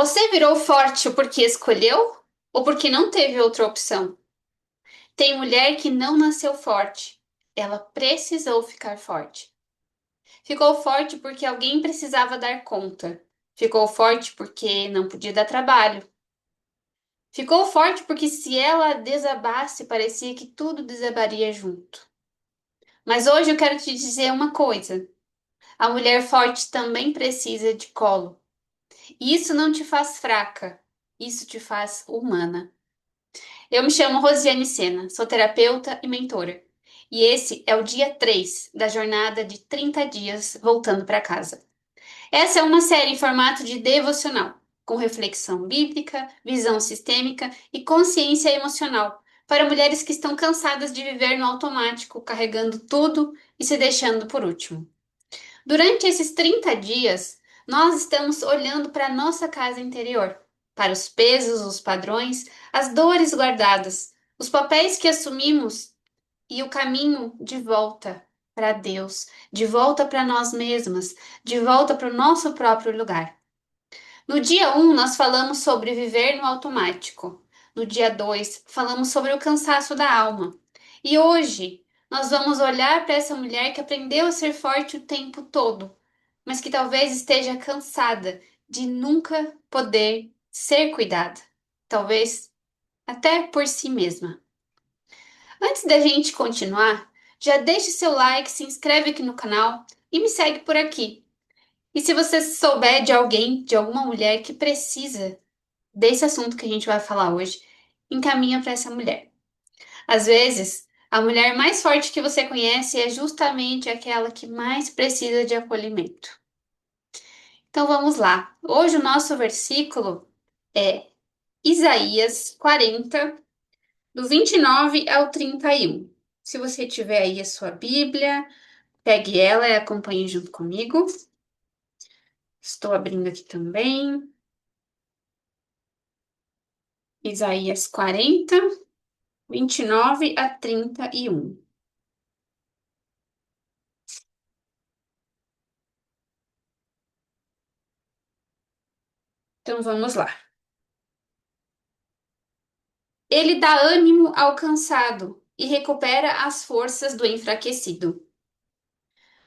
Você virou forte porque escolheu ou porque não teve outra opção? Tem mulher que não nasceu forte. Ela precisou ficar forte. Ficou forte porque alguém precisava dar conta. Ficou forte porque não podia dar trabalho. Ficou forte porque se ela desabasse, parecia que tudo desabaria junto. Mas hoje eu quero te dizer uma coisa. A mulher forte também precisa de colo. E isso não te faz fraca, isso te faz humana. Eu me chamo Rosiane Sena, sou terapeuta e mentora. E esse é o dia 3 da jornada de 30 dias voltando para casa. Essa é uma série em formato de devocional, com reflexão bíblica, visão sistêmica e consciência emocional, para mulheres que estão cansadas de viver no automático, carregando tudo e se deixando por último. Durante esses 30 dias, nós estamos olhando para a nossa casa interior, para os pesos, os padrões, as dores guardadas, os papéis que assumimos e o caminho de volta para Deus, de volta para nós mesmas, de volta para o nosso próprio lugar. No dia 1, nós falamos sobre viver no automático. No dia 2, falamos sobre o cansaço da alma. E hoje, nós vamos olhar para essa mulher que aprendeu a ser forte o tempo todo, mas que talvez esteja cansada de nunca poder ser cuidada. Talvez até por si mesma. Antes da gente continuar, já deixe seu like, se inscreve aqui no canal e me segue por aqui. E se você souber de alguém, de alguma mulher que precisa desse assunto que a gente vai falar hoje, encaminha para essa mulher. Às vezes, a mulher mais forte que você conhece é justamente aquela que mais precisa de acolhimento. Então vamos lá. Hoje o nosso versículo é Isaías 40, do 29 ao 31. Se você tiver aí a sua Bíblia, pegue ela e acompanhe junto comigo. Estou abrindo aqui também. Isaías 40, 29 a 31. Então vamos lá. Ele dá ânimo ao cansado e recupera as forças do enfraquecido.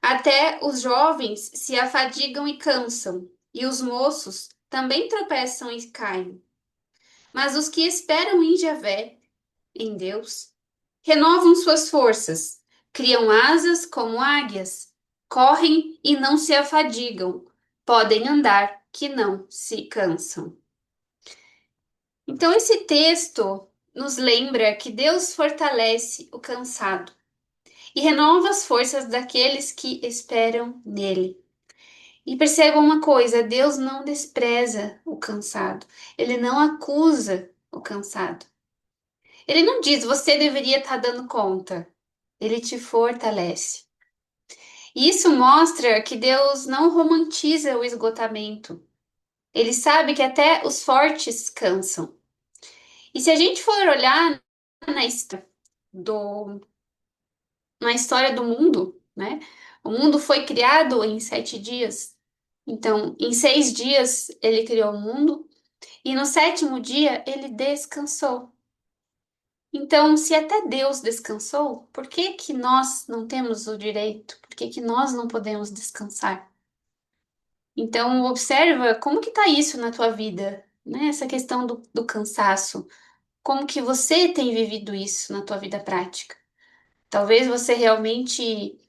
Até os jovens se afadigam e cansam, e os moços também tropeçam e caem. Mas os que esperam em Javé, em Deus, renovam suas forças, criam asas como águias, correm e não se afadigam, podem andar que não se cansam. Então, esse texto nos lembra que Deus fortalece o cansado e renova as forças daqueles que esperam nele. E perceba uma coisa: Deus não despreza o cansado, ele não acusa o cansado. Ele não diz você deveria estar dando conta, ele te fortalece. E isso mostra que Deus não romantiza o esgotamento. Ele sabe que até os fortes cansam. E se a gente for olhar na história do, na história do mundo, né? O mundo foi criado em 7 dias. Então, em 6 dias ele criou o mundo e no sétimo dia ele descansou. Então, se até Deus descansou, por que que nós não temos o direito? Por que que nós não podemos descansar? Então, observa como que tá isso na tua vida, né? Essa questão do cansaço. Como que você tem vivido isso na tua vida prática? Talvez você realmente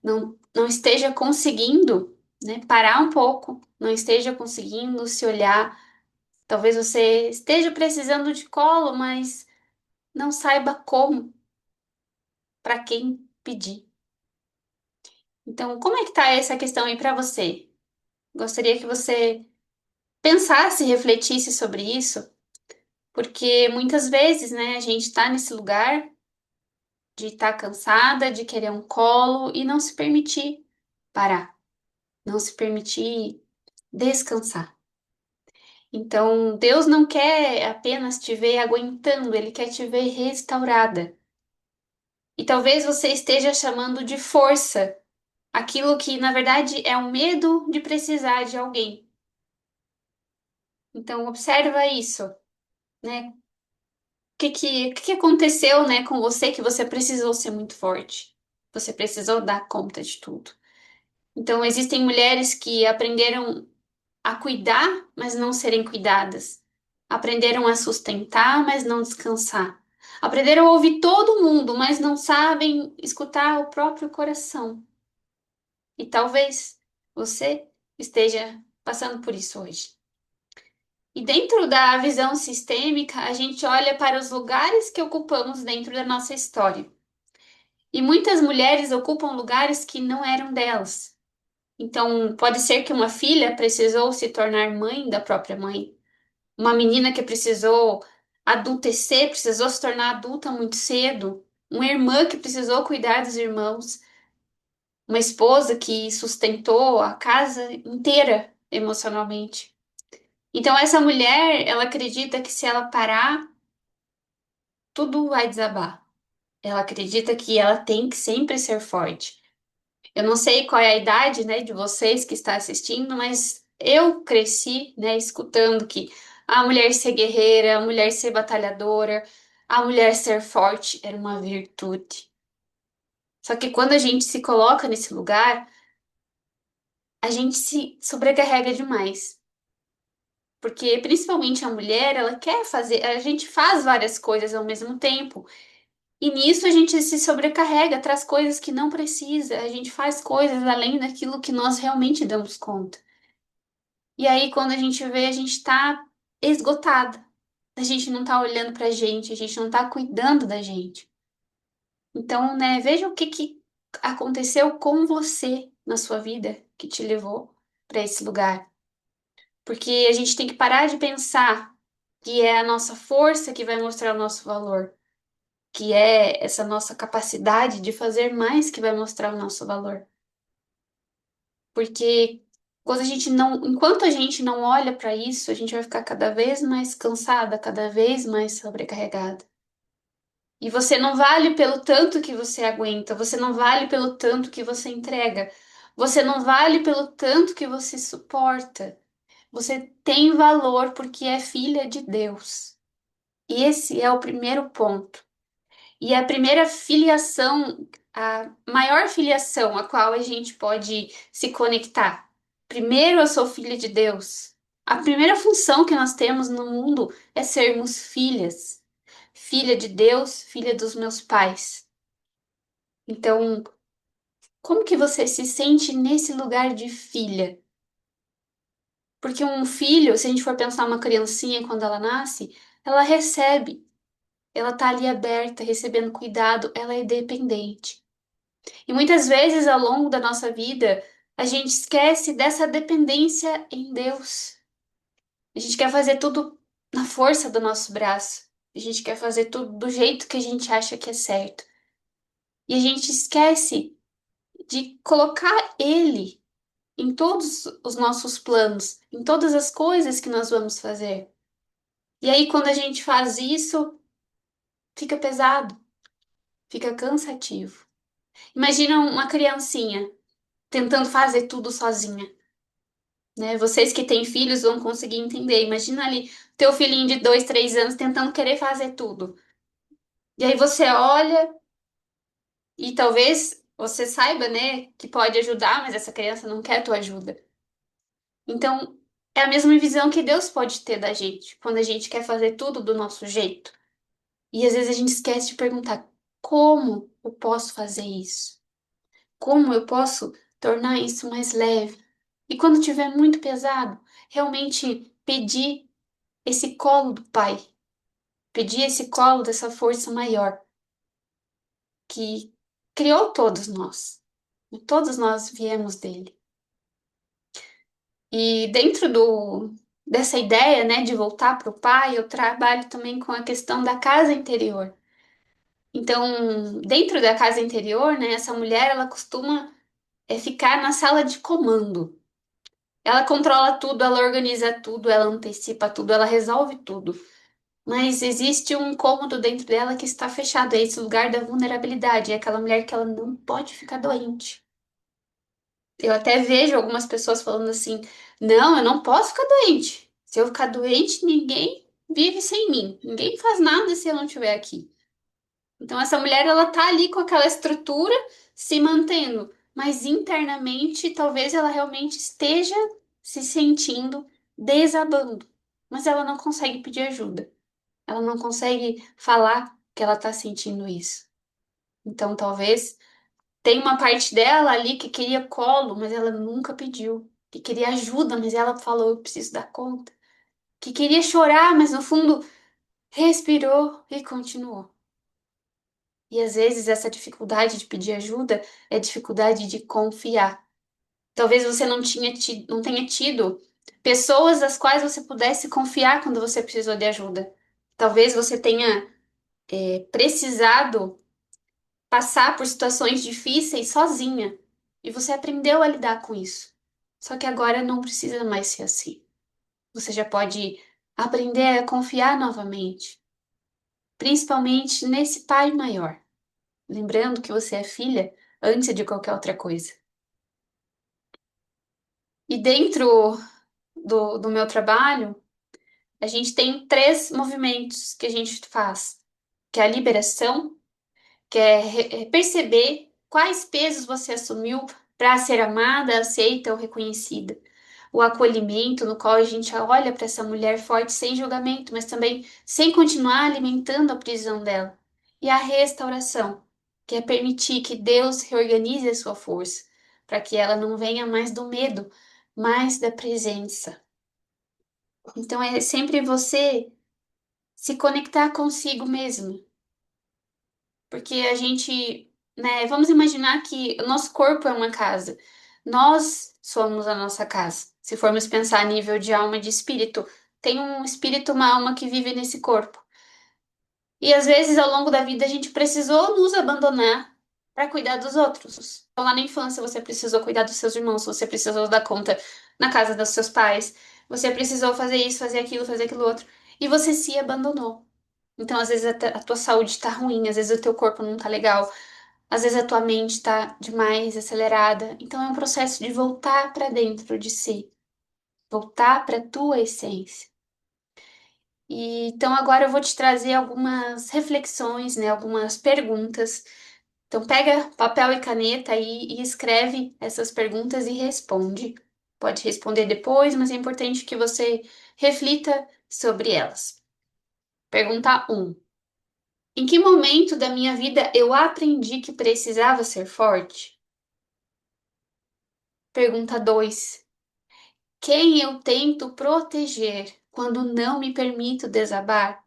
não esteja conseguindo, né, parar um pouco, não esteja conseguindo se olhar. Talvez você esteja precisando de colo, mas não saiba como, para quem pedir. Então, como é que tá essa questão aí para você? Gostaria que você pensasse, refletisse sobre isso, porque muitas vezes, né, a gente está nesse lugar de estar cansada, de querer um colo e não se permitir parar, não se permitir descansar. Então, Deus não quer apenas te ver aguentando, Ele quer te ver restaurada. E talvez você esteja chamando de força aquilo que, na verdade, é o medo de precisar de alguém. Então, observa isso, né? O que aconteceu, né, com você que você precisou ser muito forte? Você precisou dar conta de tudo. Então, existem mulheres que aprenderam a cuidar, mas não serem cuidadas. Aprenderam a sustentar, mas não descansar. Aprenderam a ouvir todo mundo, mas não sabem escutar o próprio coração. E talvez você esteja passando por isso hoje. E dentro da visão sistêmica, a gente olha para os lugares que ocupamos dentro da nossa história. E muitas mulheres ocupam lugares que não eram delas. Então, pode ser que uma filha precisou se tornar mãe da própria mãe. Uma menina que precisou adultecer, precisou se tornar adulta muito cedo. Uma irmã que precisou cuidar dos irmãos. Uma esposa que sustentou a casa inteira emocionalmente. Então, essa mulher, ela acredita que se ela parar, tudo vai desabar. Ela acredita que ela tem que sempre ser forte. Eu não sei qual é a idade, né, de vocês que está assistindo, mas eu cresci, né, escutando que a mulher ser guerreira, a mulher ser batalhadora, a mulher ser forte era uma virtude. Só que quando a gente se coloca nesse lugar, a gente se sobrecarrega demais. Porque principalmente a mulher, ela quer fazer, a gente faz várias coisas ao mesmo tempo. E nisso a gente se sobrecarrega, traz coisas que não precisa, a gente faz coisas além daquilo que nós realmente damos conta. E aí, quando a gente vê, a gente tá esgotada. A gente não tá olhando pra gente, a gente não tá cuidando da gente. Então, né, veja o que que aconteceu com você na sua vida que te levou para esse lugar. Porque a gente tem que parar de pensar que é a nossa força que vai mostrar o nosso valor, que é essa nossa capacidade de fazer mais que vai mostrar o nosso valor. Porque quando a gente não, enquanto a gente não olha para isso, a gente vai ficar cada vez mais cansada, cada vez mais sobrecarregada. E você não vale pelo tanto que você aguenta, você não vale pelo tanto que você entrega, você não vale pelo tanto que você suporta. Você tem valor porque é filha de Deus. E esse é o primeiro ponto. E a primeira filiação, a maior filiação a qual a gente pode se conectar. Primeiro, eu sou filha de Deus. A primeira função que nós temos no mundo é sermos filhas. Filha de Deus, filha dos meus pais. Então, como que você se sente nesse lugar de filha? Porque um filho, se a gente for pensar uma criancinha quando ela nasce, ela recebe, ela tá ali aberta, recebendo cuidado, ela é dependente. E muitas vezes ao longo da nossa vida, a gente esquece dessa dependência em Deus. A gente quer fazer tudo na força do nosso braço. A gente quer fazer tudo do jeito que a gente acha que é certo. E a gente esquece de colocar Ele em todos os nossos planos, em todas as coisas que nós vamos fazer. E aí, quando a gente faz isso, fica pesado, fica cansativo. Imagina uma criancinha tentando fazer tudo sozinha. Né? Vocês que têm filhos vão conseguir entender. Imagina ali teu filhinho de 2, 3 anos tentando querer fazer tudo. E aí você olha e talvez você saiba, né, que pode ajudar, mas essa criança não quer tua ajuda. Então, é a mesma visão que Deus pode ter da gente, quando a gente quer fazer tudo do nosso jeito. E às vezes a gente esquece de perguntar: como eu posso fazer isso? Como eu posso tornar isso mais leve? E quando tiver muito pesado, realmente pedir esse colo do Pai, pedir esse colo dessa força maior que criou todos nós. Todos nós viemos dele. E dentro dessa ideia, né, de voltar para o Pai, eu trabalho também com a questão da casa interior. Então, dentro da casa interior, né, essa mulher, ela costuma ficar na sala de comando. Ela controla tudo, ela organiza tudo, ela antecipa tudo, ela resolve tudo. Mas existe um cômodo dentro dela que está fechado, é esse lugar da vulnerabilidade, é aquela mulher que ela não pode ficar doente. Eu até vejo algumas pessoas falando assim: não, eu não posso ficar doente. Se eu ficar doente, ninguém vive sem mim. Ninguém faz nada se eu não estiver aqui. Então essa mulher ela tá ali com aquela estrutura se mantendo, mas internamente talvez ela realmente esteja se sentindo desabando, mas ela não consegue pedir ajuda. Ela não consegue falar que ela tá sentindo isso. Então talvez tem uma parte dela ali que queria colo, mas ela nunca pediu. Que queria ajuda, mas ela falou, eu preciso dar conta. Que queria chorar, mas no fundo respirou e continuou. E às vezes essa dificuldade de pedir ajuda é dificuldade de confiar. Talvez você não tenha tido pessoas das quais você pudesse confiar quando você precisou de ajuda. Talvez você tenha precisado passar por situações difíceis sozinha e você aprendeu a lidar com isso. Só que agora não precisa mais ser assim. Você já pode aprender a confiar novamente, principalmente nesse pai maior. Lembrando que você é filha antes de qualquer outra coisa. E dentro do meu trabalho, a gente tem três movimentos que a gente faz, que é a liberação, que é perceber quais pesos você assumiu para ser amada, aceita ou reconhecida. O acolhimento, no qual a gente olha para essa mulher forte sem julgamento, mas também sem continuar alimentando a prisão dela. E a restauração, que é permitir que Deus reorganize a sua força, para que ela não venha mais do medo, mas da presença. Então é sempre você se conectar consigo mesmo, porque a gente, né, vamos imaginar que o nosso corpo é uma casa. Nós somos a nossa casa. Se formos pensar a nível de alma e de espírito, tem um espírito, uma alma que vive nesse corpo. E às vezes, ao longo da vida, a gente precisou nos abandonar para cuidar dos outros. Então, lá na infância, você precisou cuidar dos seus irmãos, você precisou dar conta na casa dos seus pais, você precisou fazer isso, fazer aquilo outro, e você se abandonou. Então, às vezes, a tua saúde está ruim, às vezes o teu corpo não tá legal, às vezes a tua mente está demais acelerada. Então, é um processo de voltar para dentro de si, voltar para a tua essência. E, então, agora eu vou te trazer algumas reflexões, né, algumas perguntas. Então, pega papel e caneta aí e escreve essas perguntas e responde. Pode responder depois, mas é importante que você reflita sobre elas. Pergunta um: em que momento da minha vida eu aprendi que precisava ser forte? Pergunta 2: quem eu tento proteger quando não me permito desabar?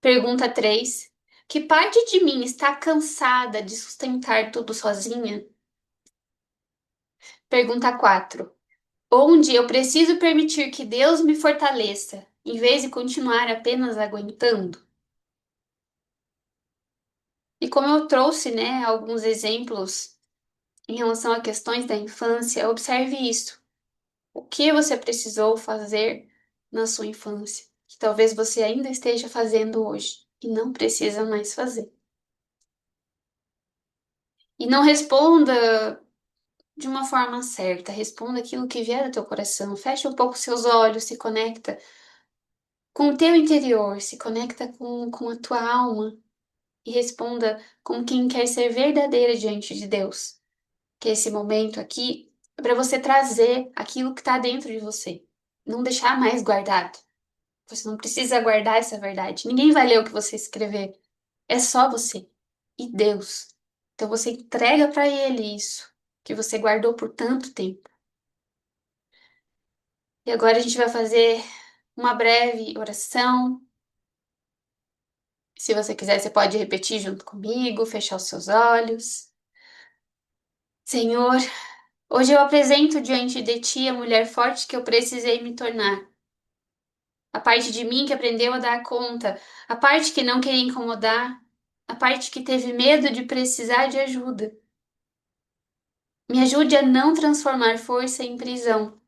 Pergunta 3: que parte de mim está cansada de sustentar tudo sozinha? Pergunta 4: onde eu preciso permitir que Deus me fortaleça, em vez de continuar apenas aguentando? E como eu trouxe, né, alguns exemplos em relação a questões da infância, observe isso. O que você precisou fazer na sua infância, que talvez você ainda esteja fazendo hoje e não precisa mais fazer. E não responda de uma forma certa, responda aquilo que vier do teu coração. Fecha um pouco seus olhos, se conecta com o teu interior, se conecta com a tua alma e responda como quem quer ser verdadeira diante de Deus. Que esse momento aqui é para você trazer aquilo que está dentro de você, não deixar mais guardado. Você não precisa guardar essa verdade. Ninguém vai ler o que você escrever. É só você e Deus. Então você entrega para Ele isso que você guardou por tanto tempo. E agora a gente vai fazer uma breve oração. Se você quiser, você pode repetir junto comigo, fechar os seus olhos. Senhor, hoje eu apresento diante de Ti a mulher forte que eu precisei me tornar. A parte de mim que aprendeu a dar conta, a parte que não queria incomodar, a parte que teve medo de precisar de ajuda. Me ajude a não transformar força em prisão.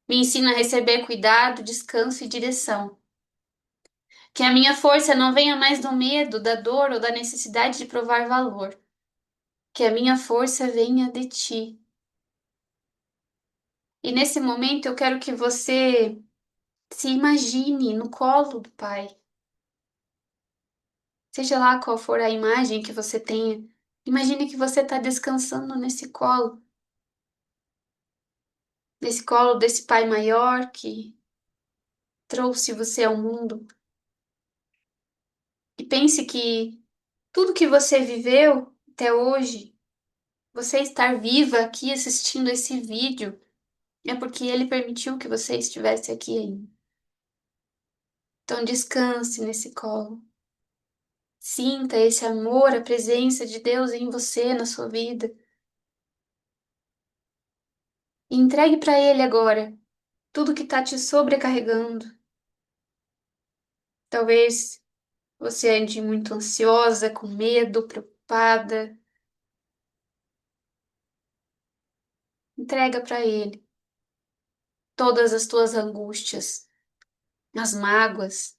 Me ensina a receber cuidado, descanso e direção. Que a minha força não venha mais do medo, da dor ou da necessidade de provar valor. Que a minha força venha de ti. E nesse momento eu quero que você se imagine no colo do pai. Seja lá qual for a imagem que você tenha, imagine que você está descansando nesse colo desse pai maior que trouxe você ao mundo. E pense que tudo que você viveu até hoje, você estar viva aqui assistindo esse vídeo, é porque ele permitiu que você estivesse aqui ainda. Então descanse nesse colo. Sinta esse amor, a presença de Deus em você, na sua vida. E entregue para Ele agora tudo que está te sobrecarregando. Talvez você ande muito ansiosa, com medo, preocupada. Entrega para Ele todas as tuas angústias, as mágoas,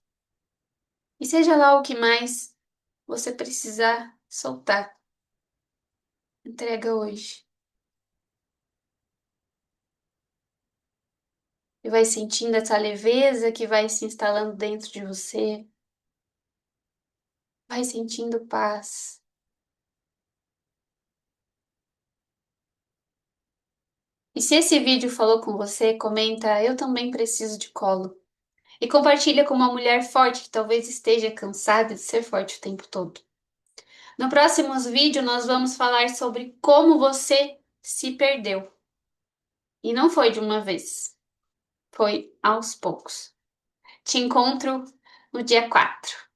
e seja lá o que mais você precisar soltar. Entrega hoje. E vai sentindo essa leveza que vai se instalando dentro de você. Vai sentindo paz. E se esse vídeo falou com você, comenta, eu também preciso de colo. E compartilha com uma mulher forte que talvez esteja cansada de ser forte o tempo todo. No próximo vídeo, nós vamos falar sobre como você se perdeu. E não foi de uma vez, foi aos poucos. Te encontro no dia 4.